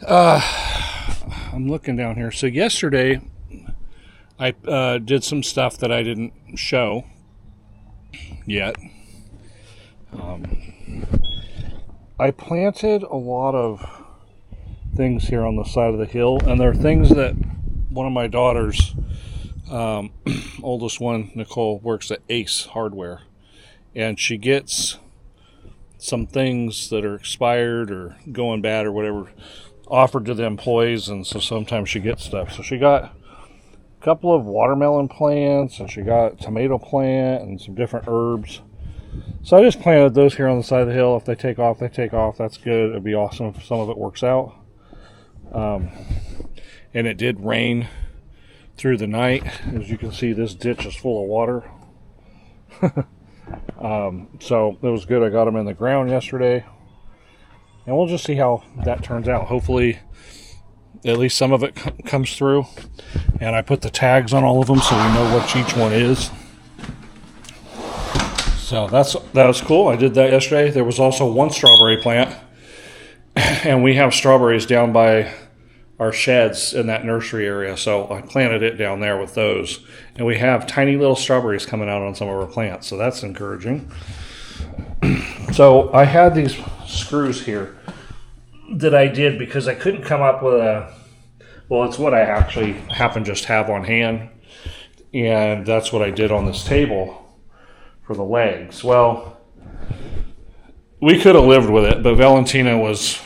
I'm looking down here. So yesterday, I did some stuff that I didn't show yet. I planted a lot of things here on the side of the hill, and they're things that one of my daughters, oldest one, Nicole, works at Ace Hardware, and she gets some things that are expired or going bad or whatever offered to the employees, and so sometimes she gets stuff. So she got a couple of watermelon plants, and she got a tomato plant and some different herbs. So I just planted those here on the side of the hill. If they take off, they take off. That's good. It'd be awesome if some of it works out. And it did rain through the night. As you can see, this ditch is full of water. So it was good. I got them in the ground yesterday. And we'll just see how that turns out. Hopefully, at least some of it comes through. And I put the tags on all of them so we know what each one is. So that was cool. I did that yesterday. There was also one strawberry plant. And we have strawberries down by our sheds in that nursery area. So I planted it down there with those. And we have tiny little strawberries coming out on some of our plants. So that's encouraging. So I had these screws here that I did because I couldn't come up with it's what I actually happen just have on hand. And that's what I did on this table for the legs. Well, we could have lived with it, but Valentina was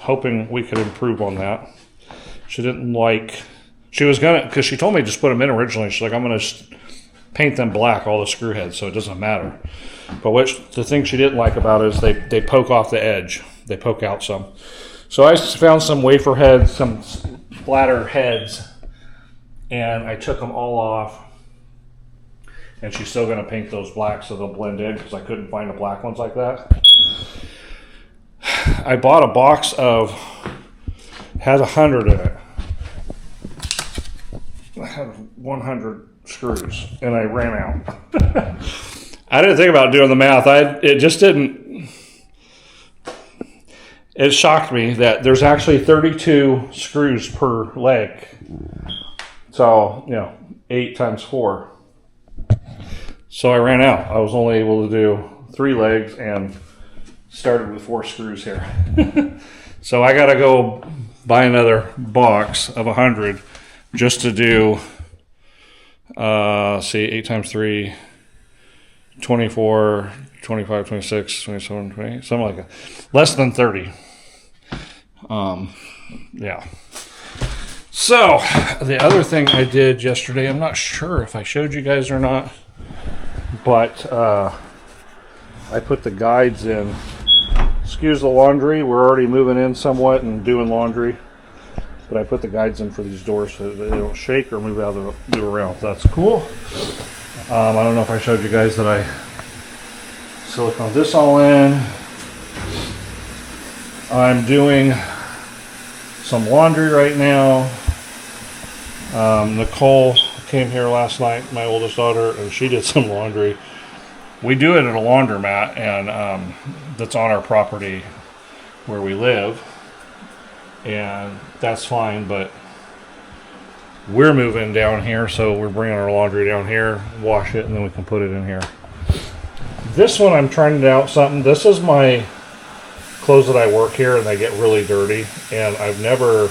hoping we could improve on that. She was gonna, because she told me to just put them in originally. She's like, I'm gonna paint them black, all the screw heads, so it doesn't matter. But the thing she didn't like about it is they poke off the edge. They poke out some. So I found some wafer heads, some flatter heads, and I took them all off. And she's still going to paint those black so they'll blend in because I couldn't find the black ones like that. I bought a box had 100 in it. I had 100 screws and I ran out. I didn't think about doing the math. It shocked me that there's actually 32 screws per leg. So, 8 times 4. So I ran out. I was only able to do 3 legs and started with 4 screws here. So I got to go buy another box of 100 just to do, 8 times 3, 24, 25, 26, 27, 20, something like that. Less than 30. Yeah. So the other thing I did yesterday, I'm not sure if I showed you guys or not, but I put the guides in. Excuse the laundry. We're already moving in somewhat and doing laundry. But I put the guides in for these doors so that they don't shake or move around. That's cool. I don't know if I showed you guys that I silicone this all in. I'm doing some laundry right now. Nicole came here last night, my oldest daughter, and she did some laundry. We do it at a laundromat, and that's on our property where we live, and that's fine, but we're moving down here, so we're bringing our laundry down here, wash it, and then we can put it in here. This one, I'm trying out something. This is my clothes that I work here, and they get really dirty, and I've never,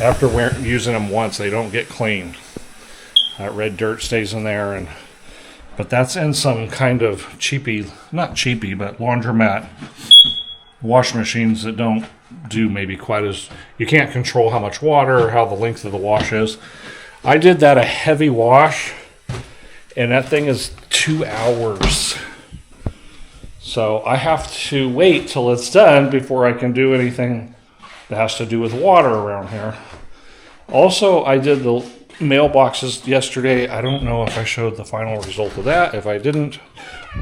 after using them once, they don't get clean. That red dirt stays in there, but that's in some kind of not cheapy, but laundromat wash machines that don't do maybe quite as, you can't control how much water or how the length of the wash is. I did that a heavy wash, and that thing is 2 hours. So I have to wait till it's done before I can do anything that has to do with water around here. Also, I did the mailboxes yesterday. I don't know if I showed the final result of that. If I didn't,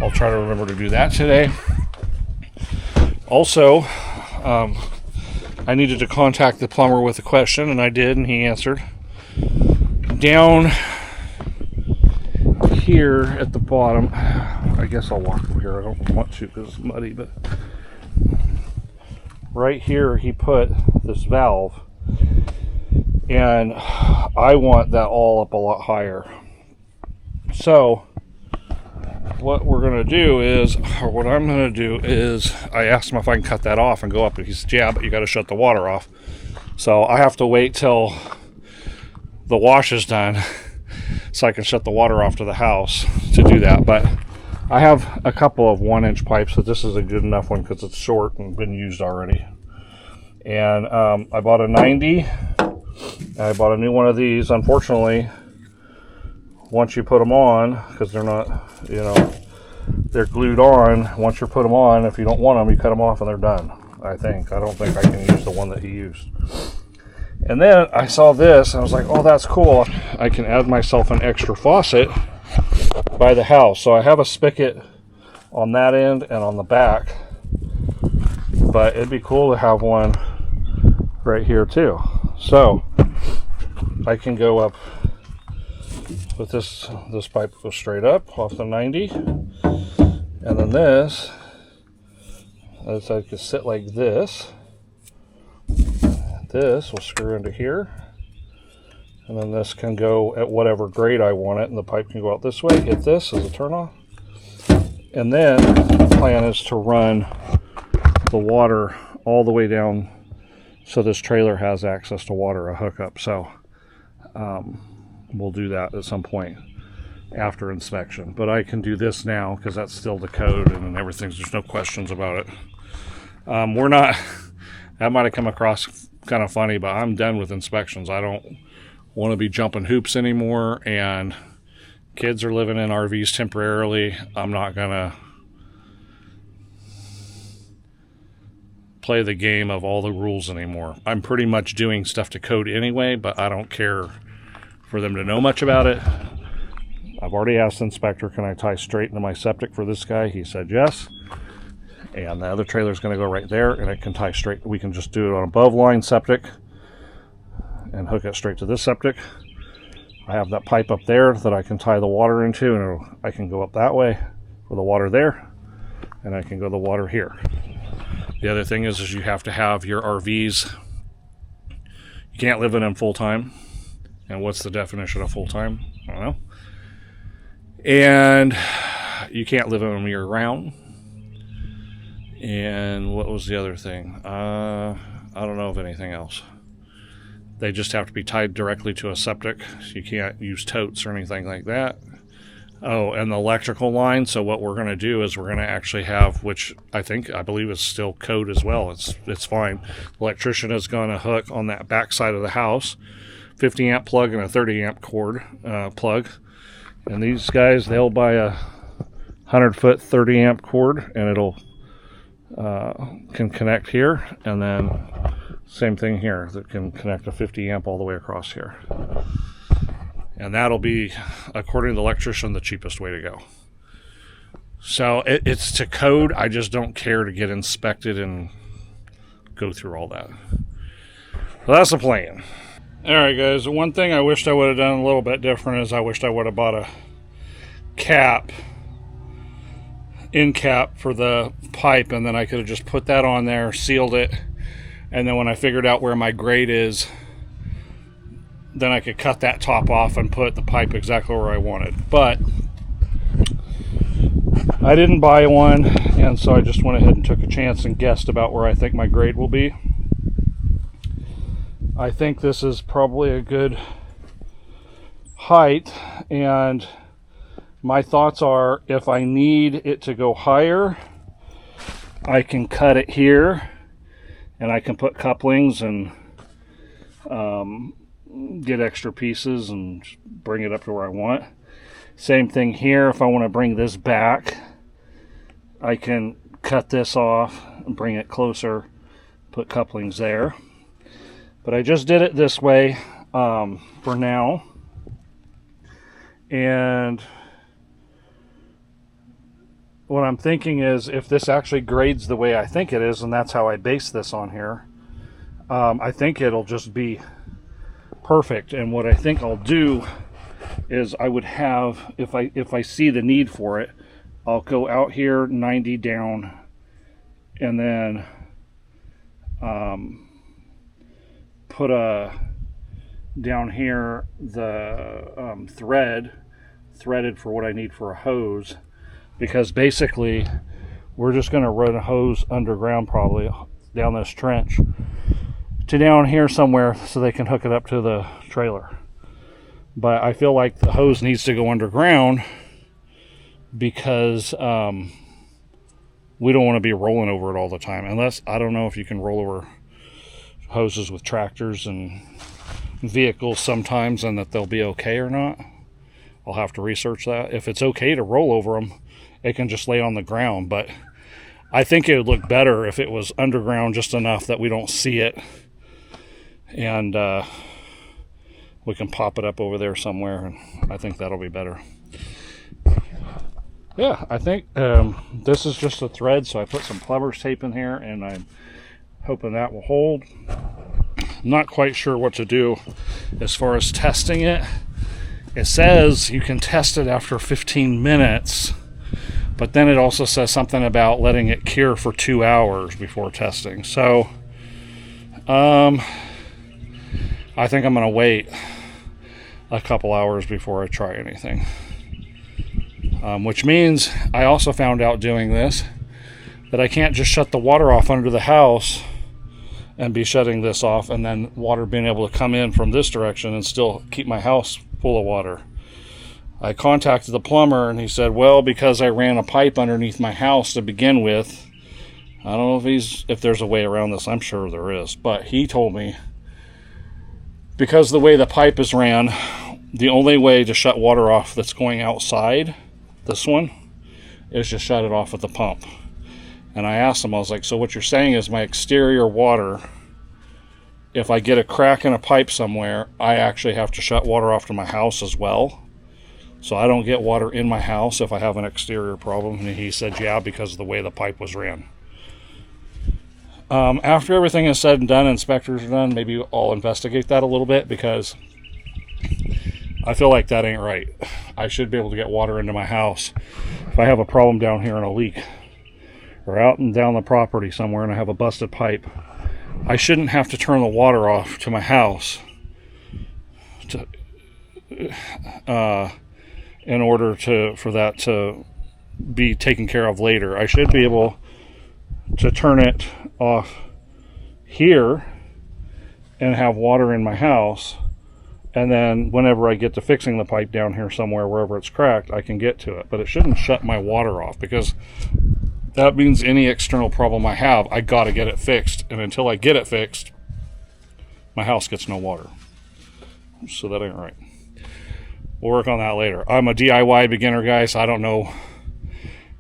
I'll try to remember to do that today. Also, I needed to contact the plumber with a question, and I did, and he answered. Down here at the bottom, I guess I'll walk over here. I don't want to because it's muddy, but right here he put this valve, and I want that all up a lot higher. So what we're going to do is, or what I'm going to do is, I asked him if I can cut that off and go up, and he said, yeah, but you got to shut the water off. So I have to wait till the wash is done so I can shut the water off to the house to do that. But I have a couple of 1-inch pipes, but this is a good enough one because it's short and been used already. And I bought a 90. I bought a new one of these. Unfortunately, once you put them on, because they're not, you know, they're glued on. Once you put them on, if you don't want them, you cut them off and they're done. I don't think I can use the one that he used. And then I saw this and I was like, oh, that's cool. I can add myself an extra faucet by the house. So I have a spigot on that end and on the back, but it'd be cool to have one right here too. So I can go up with this pipe goes straight up off the 90, and then this I could sit like this. This will screw into here, and then this can go at whatever grade I want it, and the pipe can go out this way, hit this as a turn off. And then the plan is to run the water all the way down so this trailer has access to water, a hookup. So we'll do that at some point after inspection, but I can do this now because that's still the code and everything's, there's no questions about it. We're not, that might have come across kind of funny, but I'm done with inspections. I don't want to be jumping hoops anymore, and kids are living in RVs temporarily. I'm not gonna play the game of all the rules anymore. I'm pretty much doing stuff to code anyway, but I don't care for them to know much about it. I've already asked the inspector, can I tie straight into my septic for this guy? He said yes. And the other trailer is going to go right there, and it can tie straight. We can just do it on above line septic and hook it straight to this septic. I have that pipe up there that I can tie the water into, and I can go up that way for the water there, and I can go the water here. The other thing is you have to have your RVs. You can't live in them full time. And what's the definition of full time? I don't know. And you can't live in them year round. And what was the other thing? I don't know of anything else. They just have to be tied directly to a septic. So you can't use totes or anything like that. Oh, and the electrical line. So what we're going to do is we're going to actually have, which I believe is still code as well. It's fine. The electrician is going to hook on that back side of the house, 50 amp plug and a 30 amp cord plug. And these guys, they'll buy a 100-foot 30 amp cord, and it'll can connect here, and then same thing here that can connect a 50 amp all the way across here. And that'll be, according to the electrician, the cheapest way to go. So it's to code. I just don't care to get inspected and go through all that. So that's the plan. All right, guys. The one thing I wished I would have done a little bit different is I wished I would have bought a end cap for the pipe, and then I could have just put that on there, sealed it, and then when I figured out where my grate is, then I could cut that top off and put the pipe exactly where I wanted. But I didn't buy one, and so I just went ahead and took a chance and guessed about where I think my grate will be. I think this is probably a good height, and my thoughts are, if I need it to go higher, I can cut it here, and I can put couplings and get extra pieces and bring it up to where I want. Same thing here. If I want to bring this back, I can cut this off and bring it closer, put couplings there. But I just did it this way for now. And what I'm thinking is, if this actually grades the way I think it is, and that's how I base this on here, I think it'll just be perfect. And what I think I'll do is I would have, if I see the need for it, I'll go out here 90 down, and then put down here the threaded for what I need for a hose, because basically we're just going to run a hose underground, probably down this trench to down here somewhere, so they can hook it up to the trailer. But I feel like the hose needs to go underground because we don't want to be rolling over it all the time. Unless, I don't know if you can roll over hoses with tractors and vehicles sometimes, and that they'll be okay or not. I'll have to research that. If it's okay to roll over them, it can just lay on the ground. But I think it would look better if it was underground just enough that we don't see it. And we can pop it up over there somewhere. And I think that'll be better. Yeah, I think this is just a thread, so I put some plumber's tape in here, and I'm hoping that will hold. I'm not quite sure what to do as far as testing it. It says you can test it after 15 minutes, but then it also says something about letting it cure for 2 hours before testing. So I think I'm going to wait a couple hours before I try anything. Which means I also found out doing this that I can't just shut the water off under the house and be shutting this off and then water being able to come in from this direction and still keep my house full of water. I contacted the plumber, and he said, well, because I ran a pipe underneath my house to begin with, I don't know if there's a way around this. I'm sure there is, but he told me because the way the pipe is ran, the only way to shut water off that's going outside this one is just shut it off at the pump. And I asked him, I was like, so what you're saying is my exterior water, if I get a crack in a pipe somewhere, I actually have to shut water off to my house as well, so I don't get water in my house if I have an exterior problem? And he said, yeah, because of the way the pipe was ran. After everything is said and done, inspectors are done, maybe I'll investigate that a little bit, because I feel like that ain't right. I should be able to get water into my house. If I have a problem down here and a leak, or out and down the property somewhere and I have a busted pipe, I shouldn't have to turn the water off to my house in order for that to be taken care of later. I should be able to turn it off here and have water in my house, and then whenever I get to fixing the pipe down here somewhere, wherever it's cracked, I can get to it. But it shouldn't shut my water off, because that means any external problem I have, I gotta get it fixed. And until I get it fixed, my house gets no water. So that ain't right. We'll work on that later. I'm a DIY beginner, guy, so I don't know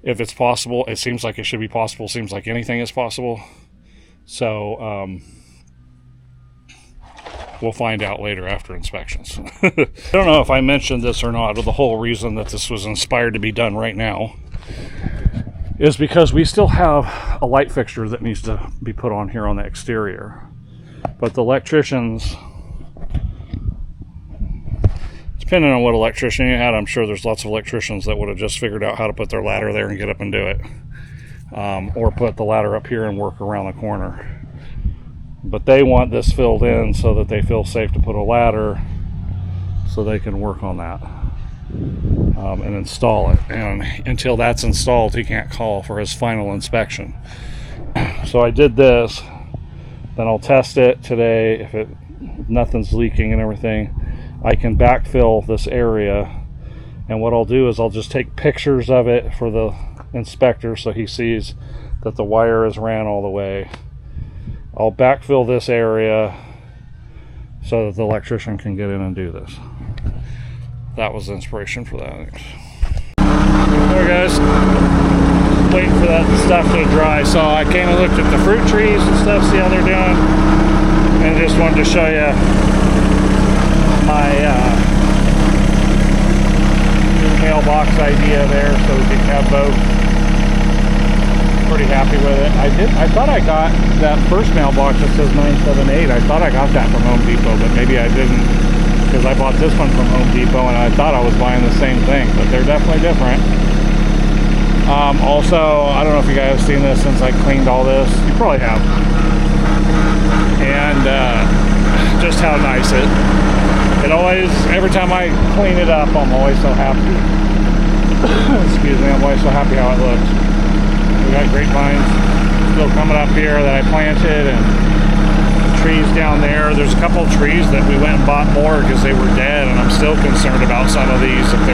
if it's possible. It seems like it should be possible. Seems like anything is possible. So we'll find out later after inspections. I don't know if I mentioned this or not, or the whole reason that this was inspired to be done right now is because we still have a light fixture that needs to be put on here on the exterior. But the electricians, depending on what electrician you had, I'm sure there's lots of electricians that would have just figured out how to put their ladder there and get up and do it. Or put the ladder up here and work around the corner. But they want this filled in so that they feel safe to put a ladder so they can work on that and install it. And until that's installed, he can't call for his final inspection. So I did this. Then I'll test it today. If nothing's leaking and everything, I can backfill this area. And what I'll do is I'll just take pictures of it for the inspector so he sees that the wire is ran all the way. I'll backfill this area so that the electrician can get in and do this. That was the inspiration for that. Alright guys, waiting for that stuff to dry. So I came and looked at the fruit trees and stuff, see how they're doing, and just wanted to show you my mailbox idea there, so we can have both. Pretty happy with it. I thought I got that first mailbox that says 978. I thought I got that from Home Depot, but maybe I didn't, because I bought this one from Home Depot and I thought I was buying the same thing, but they're definitely different. Also, I don't know if you guys have seen this since I cleaned all this. You probably have. just how nice it always, every time I clean it up, I'm always so happy. Excuse me, I'm always so happy how it looks. We got grapevines still coming up here that I planted, and trees down there. There's a couple of trees that we went and bought more because they were dead, and I'm still concerned about some of these. If they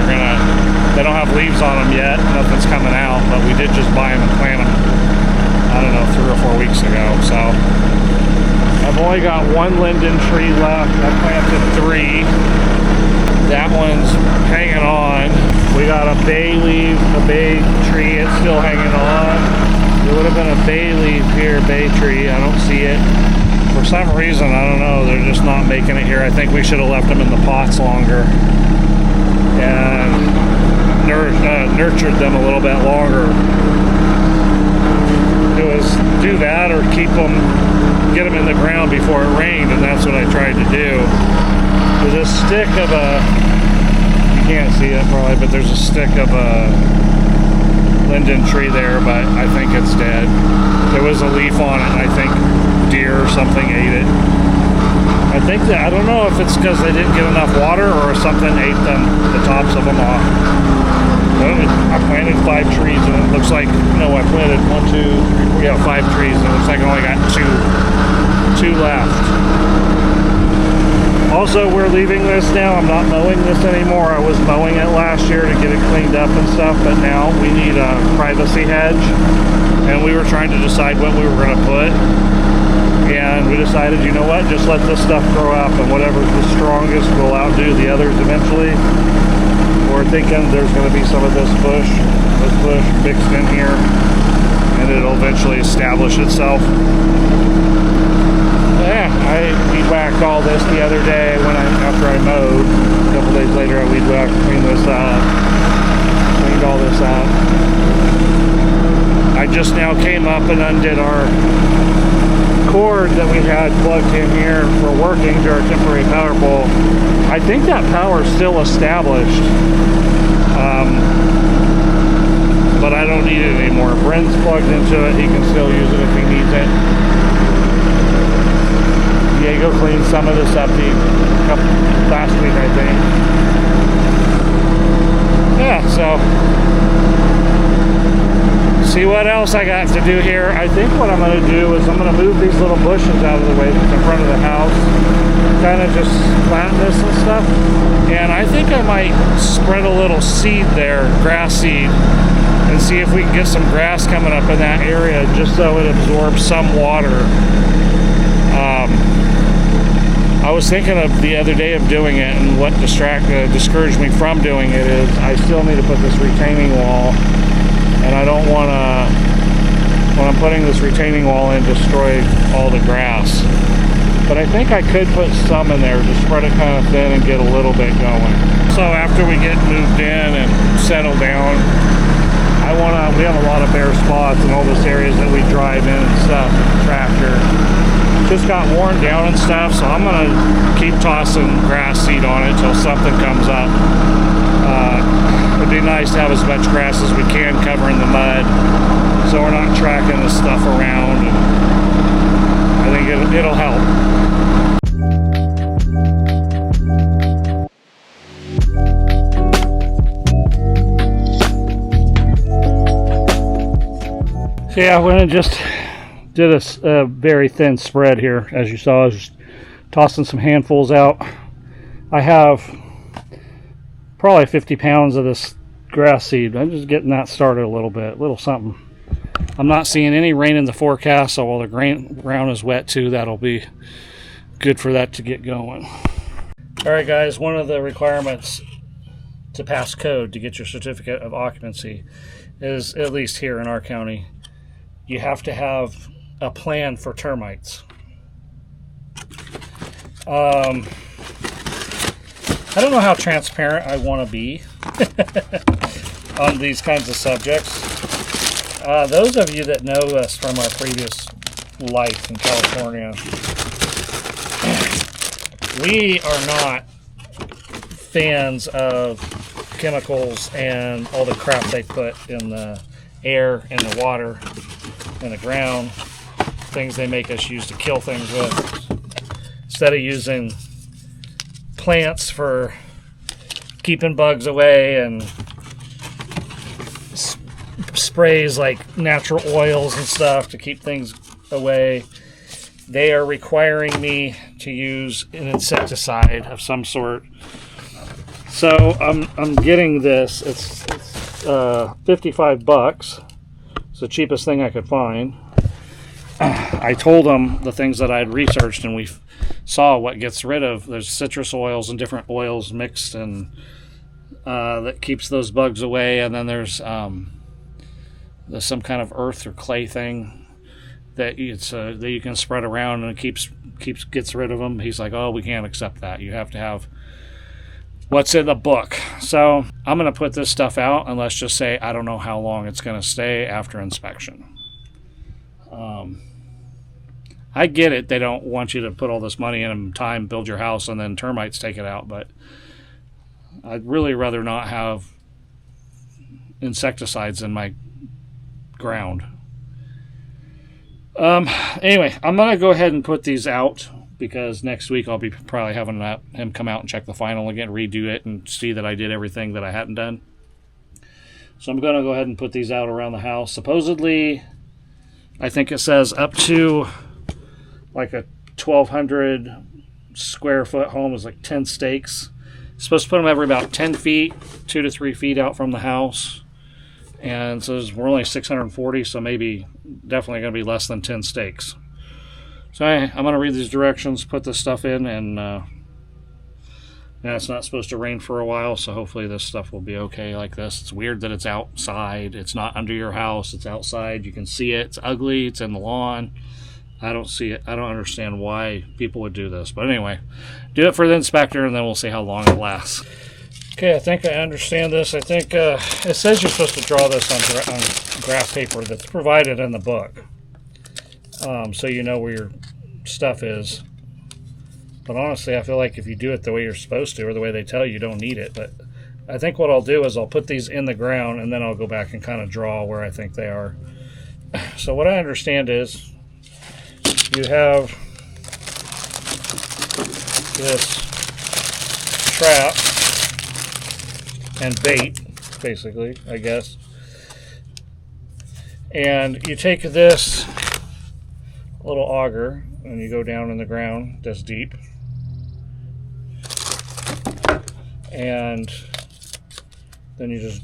don't have leaves on them yet, nothing's coming out, but we did just buy them and plant them, I don't know, 3 or 4 weeks ago. So I've only got one linden tree left. I planted 3. That one's hanging on. We got a bay leaf, a bay tree, it's still hanging on. There would have been a bay leaf here, bay tree, I don't see it. For some reason, I don't know, they're just not making it here. I think we should have left them in the pots longer and nurtured them a little bit longer. Do that or get them in the ground before it rained, and that's what I tried to do. There's a stick of you can't see it probably, but there's a stick of a linden tree there, but I think it's dead. There was a leaf on it, and I think deer or something ate it. I don't know if it's because they didn't get enough water or something ate the tops of them off. I planted 5 trees, and it looks like, I planted 5 trees, and it looks like I only got two left. Also, we're leaving this now. I'm not mowing this anymore. I was mowing it last year to get it cleaned up and stuff, but now we need a privacy hedge, and we were trying to decide what we were going to put. And we decided, you know what, just let this stuff grow up, and whatever's the strongest will outdo the others eventually. We're thinking there's going to be some of this bush mixed in here, and it'll eventually establish itself. Yeah, I weed whacked all this the other day after I mowed. A couple days later, I weed whacked, cleaned all this up. I just now came up and undid our cord that we had plugged in here for working to our temporary power pole. I think that power is still established, but I don't need it anymore. Brent's plugged into it. He can still use it if he needs it. Diego cleaned some of this up last week, I think. Yeah, so see what else I got to do here. I think what I'm going to do is I'm going to move these little bushes out of the way that's in front of the house, kind of just plant this and stuff. And I think I might spread a little seed there, grass seed, and see if we can get some grass coming up in that area, just so it absorbs some water. I was thinking of the other day of doing it, and what discouraged me from doing it is I still need to put this retaining wall, and I don't want to, when I'm putting this retaining wall in, destroy all the grass. But I think I could put some in there to spread it kind of thin and get a little bit going. So after we get moved in and settle down, we have a lot of bare spots in all those areas that we drive in and stuff with the tractor. Just got worn down and stuff, so I'm gonna keep tossing grass seed on it till something comes up. It'd be nice to have as much grass as we can covering the mud, so we're not tracking this stuff around, and I think it'll help. So yeah, I'm gonna just did a very thin spread here. As you saw, I was just tossing some handfuls out. I have probably 50 pounds of this grass seed. I'm just getting that started a little something. I'm not seeing any rain in the forecast, so while the ground is wet too, that'll be good for that to get going. All right, guys, one of the requirements to pass code to get your certificate of occupancy is, at least here in our county, you have to have a plan for termites. I don't know how transparent I want to be on these kinds of subjects. Those of you that know us from our previous life in California, we are not fans of chemicals and all the crap they put in the air, in the water, in the ground, things they make us use to kill things with. instead of using plants for keeping bugs away and sprays like natural oils and stuff to keep things away, they are requiring me to use an insecticide of some sort. So I'm getting this. It's $55. It's the cheapest thing I could find. I told them the things that I'd researched, and we saw what gets rid of. There's citrus oils and different oils mixed, and that keeps those bugs away. And then there's some kind of earth or clay thing that that you can spread around, and it gets rid of them. He's like, oh, we can't accept that. You have to have what's in the book. So I'm going to put this stuff out, and let's just say I don't know how long it's going to stay after inspection. I get it. They don't want you to put all this money and time, build your house, and then termites take it out. But I'd really rather not have insecticides in my ground. Anyway, I'm going to go ahead and put these out, because next week I'll be probably having him come out and check the final again, redo it, and see that I did everything that I hadn't done. So I'm going to go ahead and put these out around the house. Supposedly, I think it says up to like a 1,200 square foot home is like 10 stakes. Supposed to put them every about 10 feet, 2 to 3 feet out from the house. And so we're only 640, so maybe definitely going to be less than 10 stakes. So I'm going to read these directions, put this stuff in, and it's not supposed to rain for a while, so hopefully this stuff will be okay like this. It's weird that it's outside. It's not under your house. It's outside. You can see it. It's ugly. It's in the lawn. I don't see it. I don't understand why people would do this. But anyway, do it for the inspector, and then we'll see how long it lasts. Okay, I think I understand this. I think it says you're supposed to draw this on graph paper that's provided in the book. So you know where your stuff is. But honestly, I feel like if you do it the way you're supposed to, or the way they tell you, you don't need it. But I think what I'll do is I'll put these in the ground, and then I'll go back and kind of draw where I think they are. So what I understand is you have this trap and bait, basically, I guess. And you take this little auger and you go down in the ground this deep, and then you just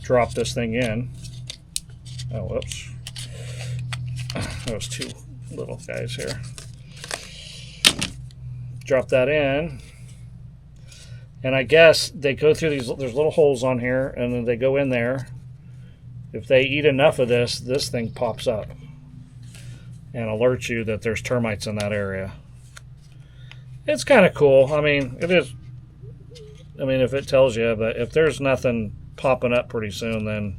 drop this thing in. Oh, whoops. That was two little guys here. Drop that in, and I guess they go through these, there's little holes on here, and then they go in there. If they eat enough of this thing pops up and alerts you that there's termites in that area. It's kind of cool. I mean, it is. I mean, if it tells you, but if there's nothing popping up pretty soon, then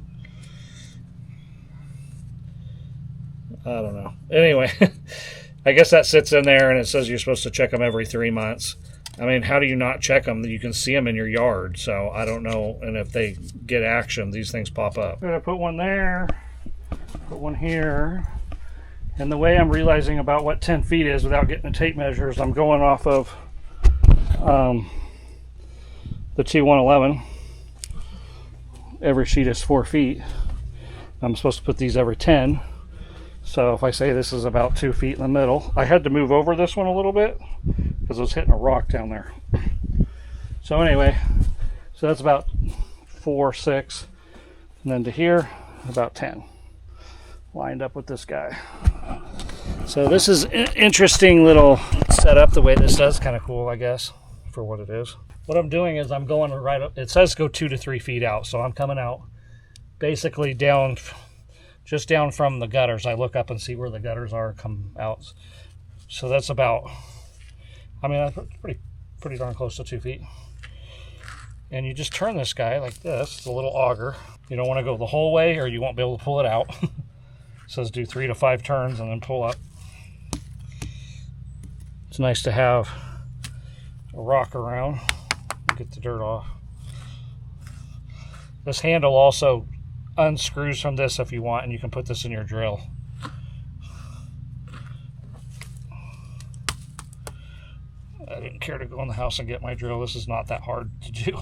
I don't know. Anyway, I guess that sits in there, and it says you're supposed to check them every 3 months. I mean, how do you not check them? You can see them in your yard, so I don't know. And if they get action, these things pop up. I'm going to put one there, put one here. And the way I'm realizing about what 10 feet is without getting the tape measures, I'm going off of the T111. Every sheet is 4 feet. I'm supposed to put these every 10. So if I say this is about 2 feet in the middle, I had to move over this one a little bit because I was hitting a rock down there. So anyway, so that's about 4, 6, and then to here, about 10. Lined up with this guy. So this is an interesting little setup. The way this does, kind of cool, I guess, for what it is. What I'm doing is I'm going right up. It says go 2 to 3 feet out, so I'm coming out basically down, just down from the gutters. I look up and see where the gutters are, come out. So that's about, I mean, that's pretty darn close to 2 feet. And you just turn this guy like this. It's a little auger. You don't want to go the whole way, or you won't be able to pull it out. It says do 3 to 5 turns and then pull up. It's nice to have a rock around. Get the dirt off. This handle also unscrews from this if you want, and you can put this in your drill. I didn't care to go in the house and get my drill. This is not that hard to do.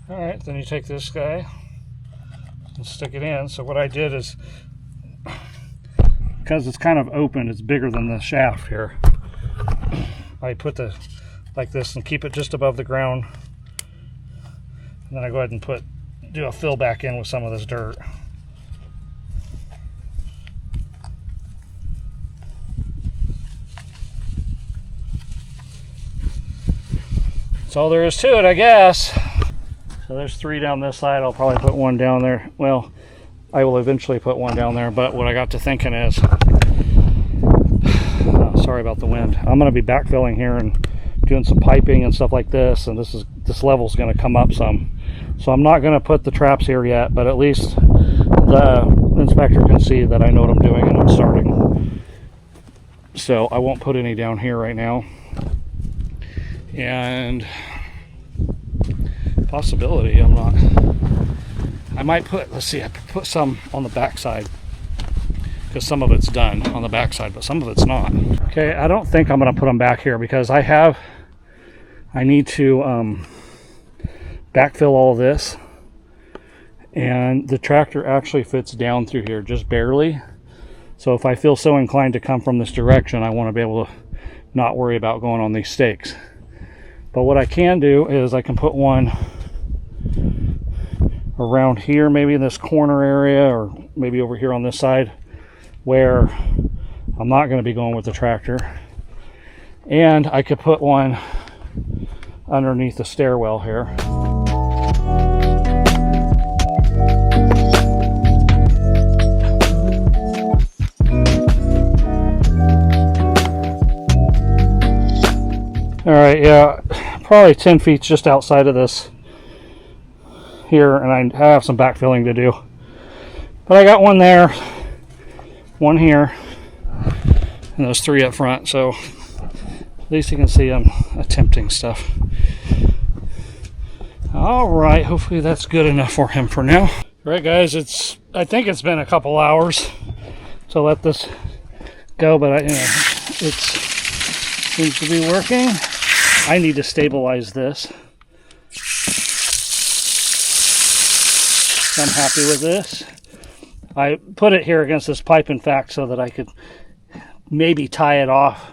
Alright, then you take this guy and stick it in. So what I did is, because it's kind of open, it's bigger than the shaft here, I put the like this and keep it just above the ground, and then I go ahead and do a fill back in with some of this dirt. That's all there is to it, I guess. So there's 3 down this side. I'll probably put 1 down there. Well, I will eventually put 1 down there, but what I got to thinking is, sorry about the wind, I'm going to be backfilling here and doing some piping and stuff like this, and this level's going to come up some. So I'm not going to put the traps here yet, but at least the inspector can see that I know what I'm doing and I'm starting. So I won't put any down here right now. And possibility, I might put, let's see, I put some on the back side, because some of it's done on the back side, but some of it's not. Okay, I don't think I'm going to put them back here, because I need to backfill all this, and the tractor actually fits down through here just barely. So if I feel so inclined to come from this direction, I want to be able to not worry about going on these stakes. But what I can do is I can put one around here, maybe in this corner area, or maybe over here on this side, where I'm not going to be going with the tractor. And I could put one underneath the stairwell here. All right, yeah, probably 10 feet just outside of this here, and I have some backfilling to do. But I got 1 there, 1 here, and those 3 up front, so at least you can see I'm attempting stuff. All right, hopefully that's good enough for him for now. All right, guys, I think it's been a couple hours to let this go, but it seems to be working. I need to stabilize this. I'm happy with this. I put it here against this pipe, in fact, so that I could maybe tie it off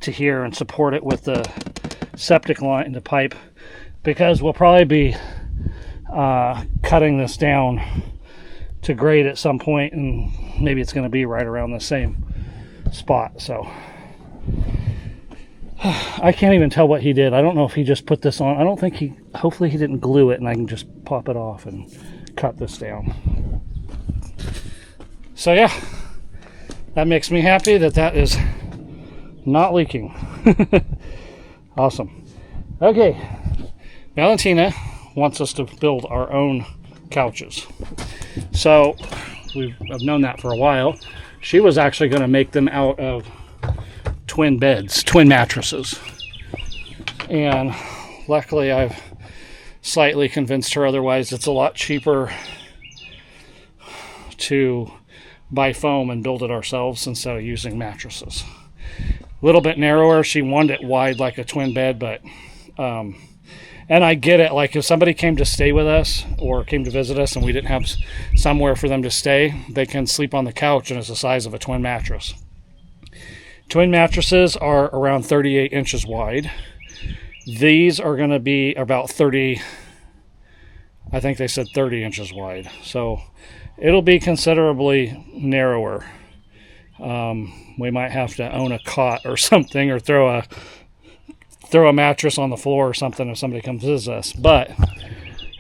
to here and support it with the septic line, the pipe, because we'll probably be cutting this down to grade at some point, and maybe it's going to be right around the same spot. So I can't even tell what he did. I don't know if he just put this on. I don't think hopefully he didn't glue it, and I can just pop it off and cut this down. So yeah, that makes me happy that is not leaking. Awesome. Okay, Valentina wants us to build our own couches. So I've known that for a while. She was actually going to make them out of twin beds, twin mattresses. And luckily I've slightly convinced her otherwise. It's a lot cheaper to buy foam and build it ourselves instead of using mattresses. A little bit narrower. She wanted it wide like a twin bed, but and I get it, like if somebody came to stay with us or came to visit us and we didn't have somewhere for them to stay, they can sleep on the couch, and it's the size of a twin mattress. Twin mattresses are around 38 inches wide. These are going to be about 30, I think they said 30 inches wide. So it'll be considerably narrower. We might have to own a cot or something, or throw a mattress on the floor or something if somebody comes visit us. Get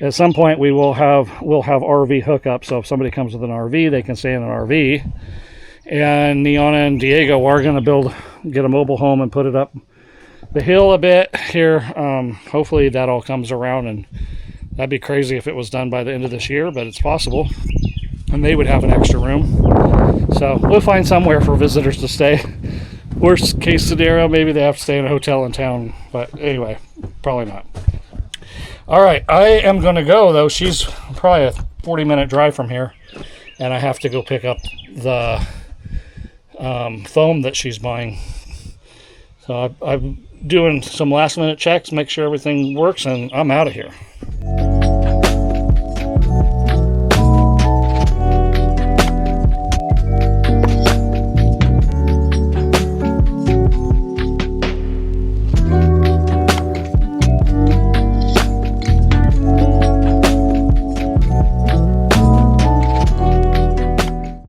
at some point we'll have RV hookup, so if somebody comes with an RV, they can stay in an RV. And Niana and Diego are going to get a mobile home and put it up the hill a bit here. Hopefully that all comes around, and that'd be crazy if it was done by the end of this year, but it's possible. And they would have an extra room. So we'll find somewhere for visitors to stay. Worst case scenario, maybe they have to stay in a hotel in town. But anyway, probably not. All right, I am going to go, though. She's probably a 40-minute drive from here. And I have to go pick up the foam that she's buying. So I'm doing some last minute checks, make sure everything works, and I'm out of here.